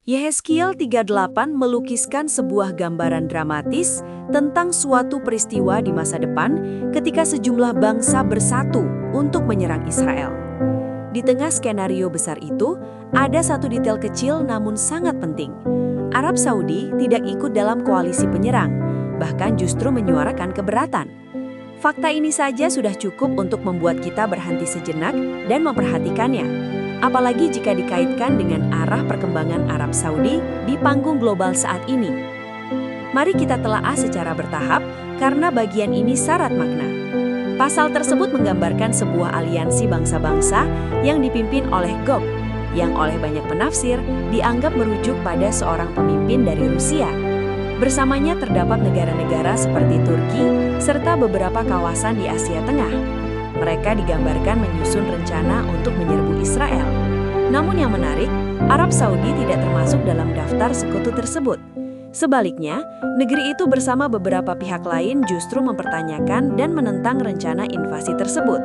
Yehezkiel 38 melukiskan sebuah gambaran dramatis tentang suatu peristiwa di masa depan ketika sejumlah bangsa bersatu untuk menyerang Israel. Di tengah skenario besar itu, ada satu detail kecil namun sangat penting. Arab Saudi tidak ikut dalam koalisi penyerang, bahkan justru menyuarakan keberatan. Fakta ini saja sudah cukup untuk membuat kita berhenti sejenak dan memperhatikannya. Apalagi jika dikaitkan dengan arah perkembangan Arab Saudi di panggung global saat ini. Mari kita telaah secara bertahap karena bagian ini syarat makna. Pasal tersebut menggambarkan sebuah aliansi bangsa-bangsa yang dipimpin oleh Gog, yang oleh banyak penafsir dianggap merujuk pada seorang pemimpin dari Rusia. Bersamanya terdapat negara-negara seperti Turki serta beberapa kawasan di Asia Tengah. Mereka digambarkan menyusun rencana untuk menyerbu Israel. Namun yang menarik, Arab Saudi tidak termasuk dalam daftar sekutu tersebut. Sebaliknya, negeri itu bersama beberapa pihak lain justru mempertanyakan dan menentang rencana invasi tersebut.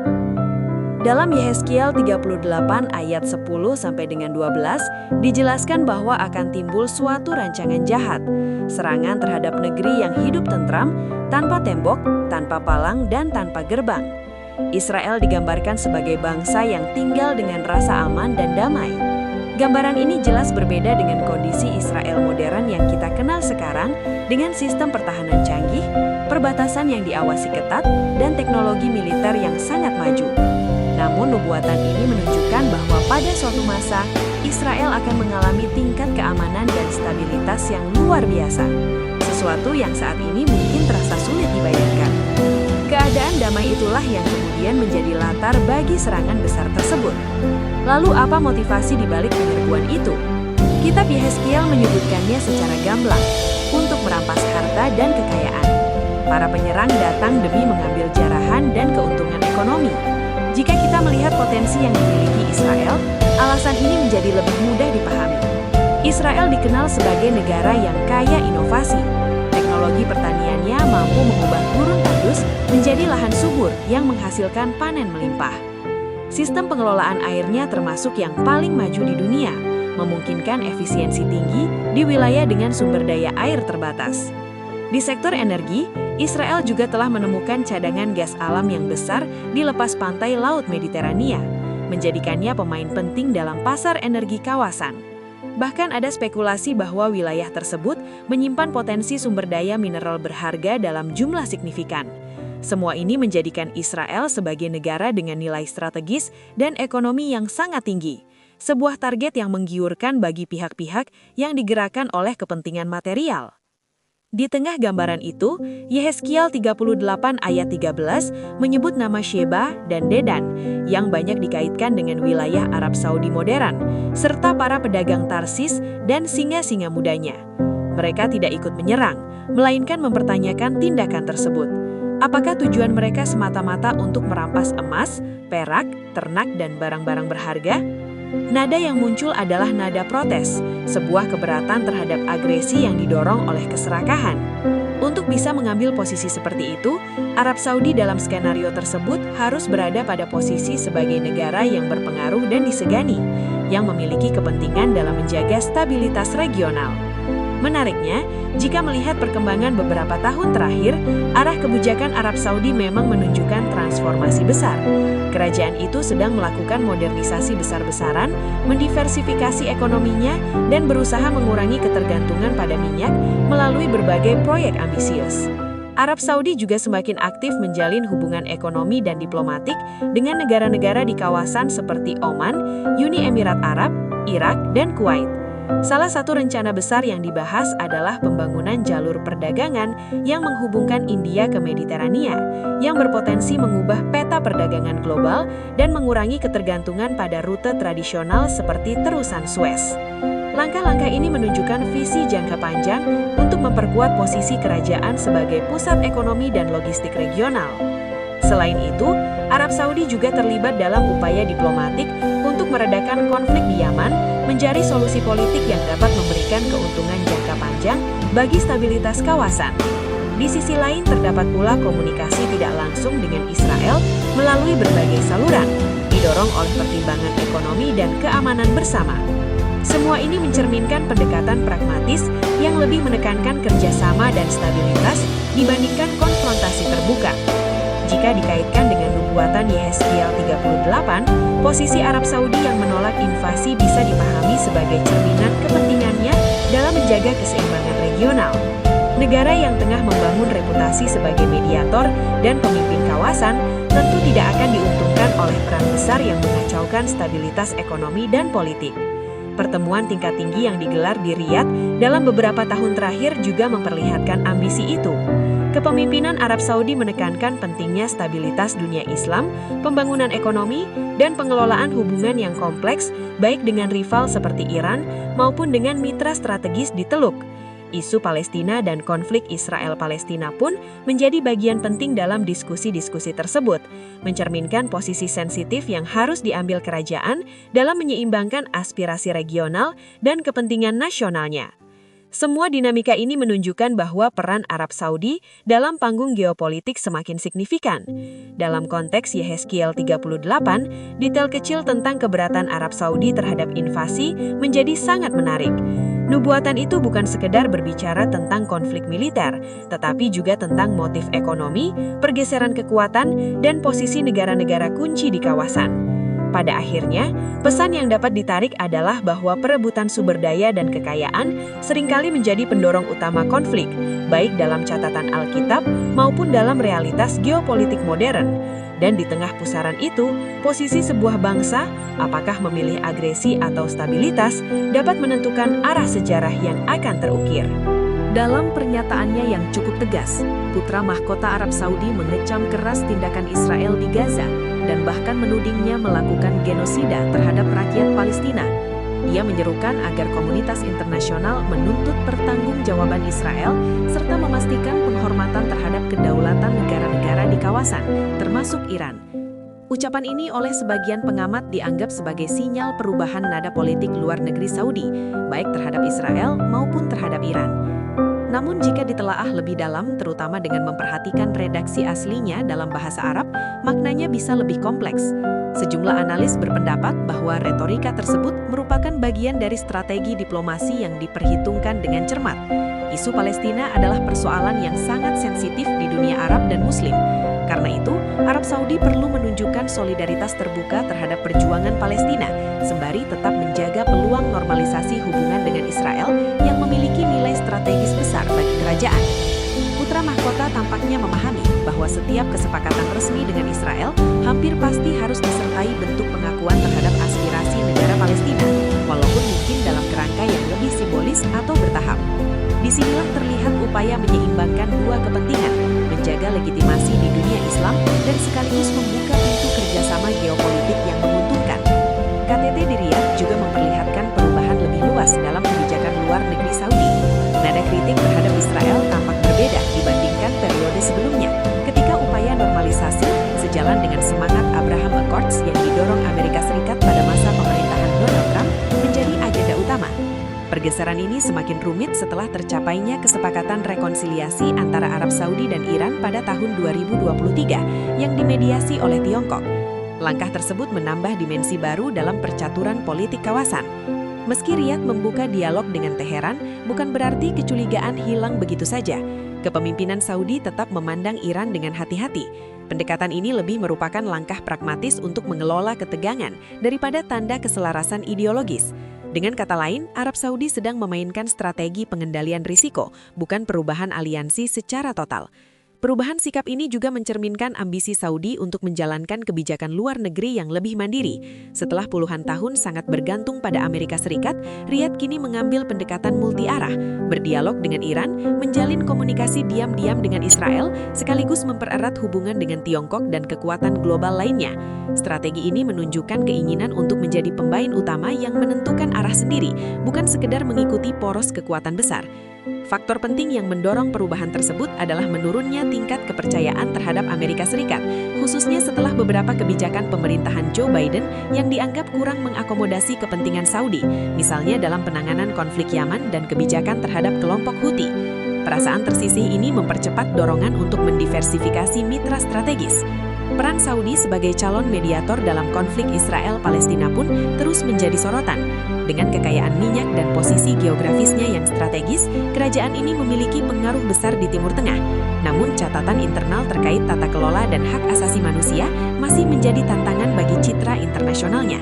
Dalam Yehezkiel 38 ayat 10 sampai dengan 12 dijelaskan bahwa akan timbul suatu rancangan jahat, serangan terhadap negeri yang hidup tentram, tanpa tembok, tanpa palang, dan tanpa gerbang. Israel digambarkan sebagai bangsa yang tinggal dengan rasa aman dan damai. Gambaran ini jelas berbeda dengan kondisi Israel modern yang kita kenal sekarang dengan sistem pertahanan canggih, perbatasan yang diawasi ketat, dan teknologi militer yang sangat maju. Namun nubuatan ini menunjukkan bahwa pada suatu masa, Israel akan mengalami tingkat keamanan dan stabilitas yang luar biasa. Sesuatu yang saat ini mungkin terasa sulit dibayangkan. Keadaan damai itulah yang kemudian menjadi latar bagi serangan besar tersebut. Lalu apa motivasi dibalik penyerbuan itu? Kitab Yehezkiel menyebutkannya secara gamblang, untuk merampas harta dan kekayaan. Para penyerang datang demi mengambil jarahan dan keuntungan ekonomi. Jika kita melihat potensi yang dimiliki Israel, alasan ini menjadi lebih mudah dipahami. Israel dikenal sebagai negara yang kaya inovasi. Teknologi pertaniannya mampu mengubah gurun tandus menjadi lahan subur yang menghasilkan panen melimpah. Sistem pengelolaan airnya termasuk yang paling maju di dunia, memungkinkan efisiensi tinggi di wilayah dengan sumber daya air terbatas. Di sektor energi, Israel juga telah menemukan cadangan gas alam yang besar di lepas pantai Laut Mediterania, menjadikannya pemain penting dalam pasar energi kawasan. Bahkan ada spekulasi bahwa wilayah tersebut menyimpan potensi sumber daya mineral berharga dalam jumlah signifikan. Semua ini menjadikan Israel sebagai negara dengan nilai strategis dan ekonomi yang sangat tinggi. Sebuah target yang menggiurkan bagi pihak-pihak yang digerakkan oleh kepentingan material. Di tengah gambaran itu, Yehezkiel 38 ayat 13 menyebut nama Sheba dan Dedan yang banyak dikaitkan dengan wilayah Arab Saudi modern, serta para pedagang Tarsis dan singa-singa mudanya. Mereka tidak ikut menyerang, melainkan mempertanyakan tindakan tersebut. Apakah tujuan mereka semata-mata untuk merampas emas, perak, ternak, dan barang-barang berharga? Nada yang muncul adalah nada protes, sebuah keberatan terhadap agresi yang didorong oleh keserakahan. Untuk bisa mengambil posisi seperti itu, Arab Saudi dalam skenario tersebut harus berada pada posisi sebagai negara yang berpengaruh dan disegani, yang memiliki kepentingan dalam menjaga stabilitas regional. Menariknya, jika melihat perkembangan beberapa tahun terakhir, arah kebijakan Arab Saudi memang menunjukkan transformasi besar. Kerajaan itu sedang melakukan modernisasi besar-besaran, mendiversifikasi ekonominya, dan berusaha mengurangi ketergantungan pada minyak melalui berbagai proyek ambisius. Arab Saudi juga semakin aktif menjalin hubungan ekonomi dan diplomatik dengan negara-negara di kawasan seperti Oman, Uni Emirat Arab, Irak, dan Kuwait. Salah satu rencana besar yang dibahas adalah pembangunan jalur perdagangan yang menghubungkan India ke Mediterania, yang berpotensi mengubah peta perdagangan global dan mengurangi ketergantungan pada rute tradisional seperti terusan Suez. Langkah-langkah ini menunjukkan visi jangka panjang untuk memperkuat posisi kerajaan sebagai pusat ekonomi dan logistik regional. Selain itu, Arab Saudi juga terlibat dalam upaya diplomatik untuk meredakan konflik di Yaman, mencari solusi politik yang dapat memberikan keuntungan jangka panjang bagi stabilitas kawasan. Di sisi lain, terdapat pula komunikasi tidak langsung dengan Israel melalui berbagai saluran, didorong oleh pertimbangan ekonomi dan keamanan bersama. Semua ini mencerminkan pendekatan pragmatis yang lebih menekankan kerjasama dan stabilitas dibandingkan konfrontasi terbuka. Jika dikaitkan dengan nubuatan Yehezkiel 38, posisi Arab Saudi yang menolak invasi bisa dipahami sebagai cerminan kepentingannya dalam menjaga keseimbangan regional. Negara yang tengah membangun reputasi sebagai mediator dan pemimpin kawasan tentu tidak akan diuntungkan oleh perang besar yang mengacaukan stabilitas ekonomi dan politik. Pertemuan tingkat tinggi yang digelar di Riyadh dalam beberapa tahun terakhir juga memperlihatkan ambisi itu. Kepemimpinan Arab Saudi menekankan pentingnya stabilitas dunia Islam, pembangunan ekonomi, dan pengelolaan hubungan yang kompleks baik dengan rival seperti Iran maupun dengan mitra strategis di Teluk. Isu Palestina dan konflik Israel-Palestina pun menjadi bagian penting dalam diskusi-diskusi tersebut, mencerminkan posisi sensitif yang harus diambil kerajaan dalam menyeimbangkan aspirasi regional dan kepentingan nasionalnya. Semua dinamika ini menunjukkan bahwa peran Arab Saudi dalam panggung geopolitik semakin signifikan. Dalam konteks Yehezkiel 38, detail kecil tentang keberatan Arab Saudi terhadap invasi menjadi sangat menarik. Nubuatan itu bukan sekedar berbicara tentang konflik militer, tetapi juga tentang motif ekonomi, pergeseran kekuatan, dan posisi negara-negara kunci di kawasan. Pada akhirnya, pesan yang dapat ditarik adalah bahwa perebutan sumber daya dan kekayaan seringkali menjadi pendorong utama konflik, baik dalam catatan Alkitab maupun dalam realitas geopolitik modern. Dan di tengah pusaran itu, posisi sebuah bangsa, apakah memilih agresi atau stabilitas, dapat menentukan arah sejarah yang akan terukir. Dalam pernyataannya yang cukup tegas, putra mahkota Arab Saudi mengecam keras tindakan Israel di Gaza dan bahkan menudingnya melakukan genosida terhadap rakyat Palestina. Ia menyerukan agar komunitas internasional menuntut pertanggungjawaban Israel serta memastikan penghormatan terhadap kedaulatan negara-negara di kawasan, termasuk Iran. Ucapan ini oleh sebagian pengamat dianggap sebagai sinyal perubahan nada politik luar negeri Saudi, baik terhadap Israel maupun terhadap Iran. Namun jika ditelaah lebih dalam, terutama dengan memperhatikan redaksi aslinya dalam bahasa Arab, maknanya bisa lebih kompleks. Sejumlah analis berpendapat bahwa retorika tersebut merupakan bagian dari strategi diplomasi yang diperhitungkan dengan cermat. Isu Palestina adalah persoalan yang sangat sensitif di dunia Arab dan Muslim. Karena itu, Arab Saudi perlu menunjukkan solidaritas terbuka terhadap perjuangan Palestina, sembari tetap menjaga peluang normalisasi hubungan dengan Israel yang memiliki nilai strategis besar bagi kerajaan. Putra mahkota tampaknya memahami bahwa setiap kesepakatan resmi dengan Israel hampir pasti harus disertai bentuk pengakuan terhadap aspirasi negara Palestina, walaupun mungkin dalam kerangka yang lebih simbolis atau bertahap. Disinilah terlihat upaya menyeimbangkan dua kepentingan, menjaga legitimasi di dunia Islam dan sekaligus membuka pintu kerjasama geopolitik yang menguntungkan. KTT di Riyadh juga memperlihatkan perubahan lebih luas dalam kebijakan luar negeri Saudi. Nada kritik terhadap Israel tampak berbeda dibandingkan periode sebelumnya, ketika upaya normalisasi sejalan dengan semangat Abraham Accords yang didorong Amerika Serikat pada masa pemerintahan Donald Trump menjadi agenda utama. Pergeseran ini semakin rumit setelah tercapainya kesepakatan rekonsiliasi antara Arab Saudi dan Iran pada tahun 2023 yang dimediasi oleh Tiongkok. Langkah tersebut menambah dimensi baru dalam percaturan politik kawasan. Meski Riyadh membuka dialog dengan Teheran, bukan berarti kecurigaan hilang begitu saja. Kepemimpinan Saudi tetap memandang Iran dengan hati-hati. Pendekatan ini lebih merupakan langkah pragmatis untuk mengelola ketegangan daripada tanda keselarasan ideologis. Dengan kata lain, Arab Saudi sedang memainkan strategi pengendalian risiko, bukan perubahan aliansi secara total. Perubahan sikap ini juga mencerminkan ambisi Saudi untuk menjalankan kebijakan luar negeri yang lebih mandiri. Setelah puluhan tahun sangat bergantung pada Amerika Serikat, Riyadh kini mengambil pendekatan multi-arah, berdialog dengan Iran, menjalin komunikasi diam-diam dengan Israel, sekaligus mempererat hubungan dengan Tiongkok dan kekuatan global lainnya. Strategi ini menunjukkan keinginan untuk menjadi pemain utama yang menentukan arah sendiri, bukan sekedar mengikuti poros kekuatan besar. Faktor penting yang mendorong perubahan tersebut adalah menurunnya tingkat kepercayaan terhadap Amerika Serikat, khususnya setelah beberapa kebijakan pemerintahan Joe Biden yang dianggap kurang mengakomodasi kepentingan Saudi, misalnya dalam penanganan konflik Yaman dan kebijakan terhadap kelompok Houthi. Perasaan tersisih ini mempercepat dorongan untuk mendiversifikasi mitra strategis. Peran Saudi sebagai calon mediator dalam konflik Israel-Palestina pun terus menjadi sorotan. Dengan kekayaan minyak dan posisi geografisnya yang strategis, kerajaan ini memiliki pengaruh besar di Timur Tengah. Namun catatan internal terkait tata kelola dan hak asasi manusia masih menjadi tantangan bagi citra internasionalnya.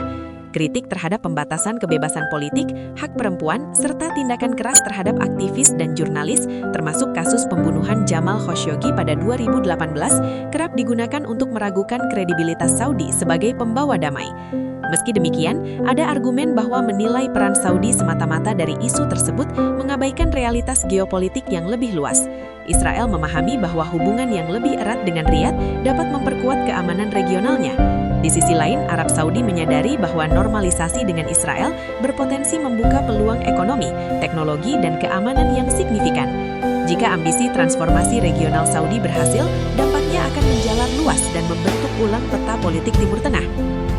Kritik terhadap pembatasan kebebasan politik, hak perempuan, serta tindakan keras terhadap aktivis dan jurnalis, termasuk kasus pembunuhan Jamal Khashoggi pada 2018, kerap digunakan untuk meragukan kredibilitas Saudi sebagai pembawa damai. Meski demikian, ada argumen bahwa menilai peran Saudi semata-mata dari isu tersebut mengabaikan realitas geopolitik yang lebih luas. Israel memahami bahwa hubungan yang lebih erat dengan Riyadh dapat memperkuat keamanan regionalnya. Di sisi lain, Arab Saudi menyadari bahwa normalisasi dengan Israel berpotensi membuka peluang ekonomi, teknologi, dan keamanan yang signifikan. Jika ambisi transformasi regional Saudi berhasil, dampaknya akan menjalar luas dan membentuk ulang peta politik Timur Tengah.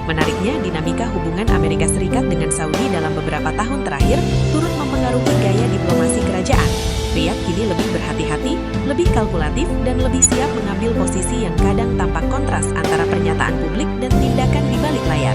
Menariknya, dinamika hubungan Amerika Serikat dengan Saudi dalam beberapa tahun terakhir turut mempengaruhi gaya diplomasi kerajaan. Riyadh kini lebih berhati-hati, lebih kalkulatif, dan lebih siap mengambil posisi yang kadang tampak kontras antara pernyataan publik dan tindakan di balik layar.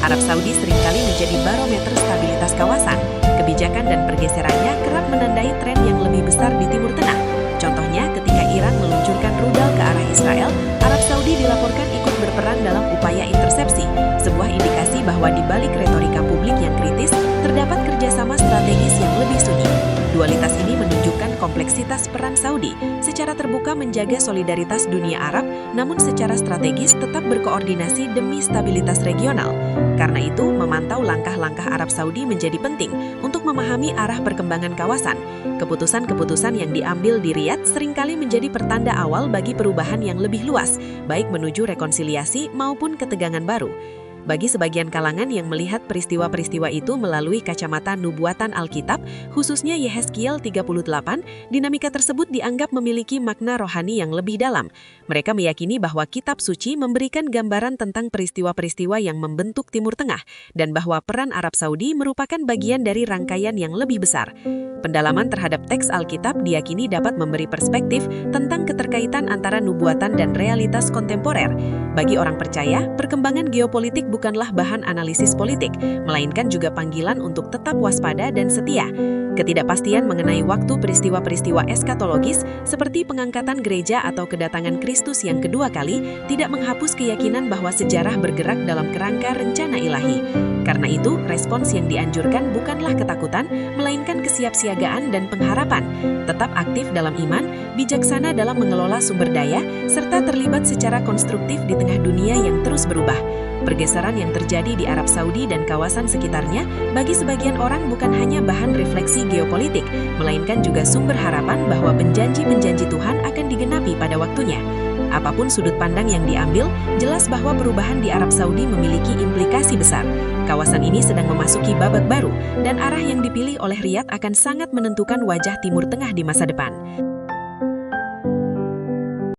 Arab Saudi seringkali menjadi barometer stabilitas kawasan. Kebijakan dan pergeserannya kerap menandai tren yang lebih besar di Timur Tengah. Contohnya, ketika Iran meluncurkan rudal ke arah Israel, Arab Saudi dilaporkan ikut berperan dalam upaya intersepsi, sebuah indikasi bahwa di balik retorika publik yang kritis, terdapat kerjasama strategis yang lebih sunyi. Dualitas ini menunjukkan kompleksitas peran Saudi, secara terbuka menjaga solidaritas dunia Arab, namun secara strategis tetap berkoordinasi demi stabilitas regional. Karena itu, memantau langkah-langkah Arab Saudi menjadi penting untuk memahami arah perkembangan kawasan. Keputusan-keputusan yang diambil di Riyadh seringkali menjadi pertanda awal bagi perubahan yang lebih luas, baik menuju rekonsiliasi maupun ketegangan baru. Bagi sebagian kalangan yang melihat peristiwa-peristiwa itu melalui kacamata nubuatan Alkitab, khususnya Yehezkiel 38, dinamika tersebut dianggap memiliki makna rohani yang lebih dalam. Mereka meyakini bahwa kitab suci memberikan gambaran tentang peristiwa-peristiwa yang membentuk Timur Tengah, dan bahwa peran Arab Saudi merupakan bagian dari rangkaian yang lebih besar. Pendalaman terhadap teks Alkitab diyakini dapat memberi perspektif tentang keterkaitan antara nubuatan dan realitas kontemporer. Bagi orang percaya, perkembangan geopolitik bukanlah bahan analisis politik, melainkan juga panggilan untuk tetap waspada dan setia. Ketidakpastian mengenai waktu peristiwa-peristiwa eskatologis seperti pengangkatan gereja atau kedatangan Kristus yang kedua kali tidak menghapus keyakinan bahwa sejarah bergerak dalam kerangka rencana ilahi. Karena itu, respons yang dianjurkan bukanlah ketakutan, melainkan kesiapsiagaan dan pengharapan. Tetap aktif dalam iman, bijaksana dalam mengelola sumber daya, serta terlibat secara konstruktif di tengah dunia yang terus berubah. Pergeseran yang terjadi di Arab Saudi dan kawasan sekitarnya bagi sebagian orang bukan hanya bahan refleksi geopolitik, melainkan juga sumber harapan bahwa janji-janji Tuhan akan digenapi pada waktunya. Apapun sudut pandang yang diambil, jelas bahwa perubahan di Arab Saudi memiliki implikasi besar. Kawasan ini sedang memasuki babak baru, dan arah yang dipilih oleh Riyadh akan sangat menentukan wajah Timur Tengah di masa depan.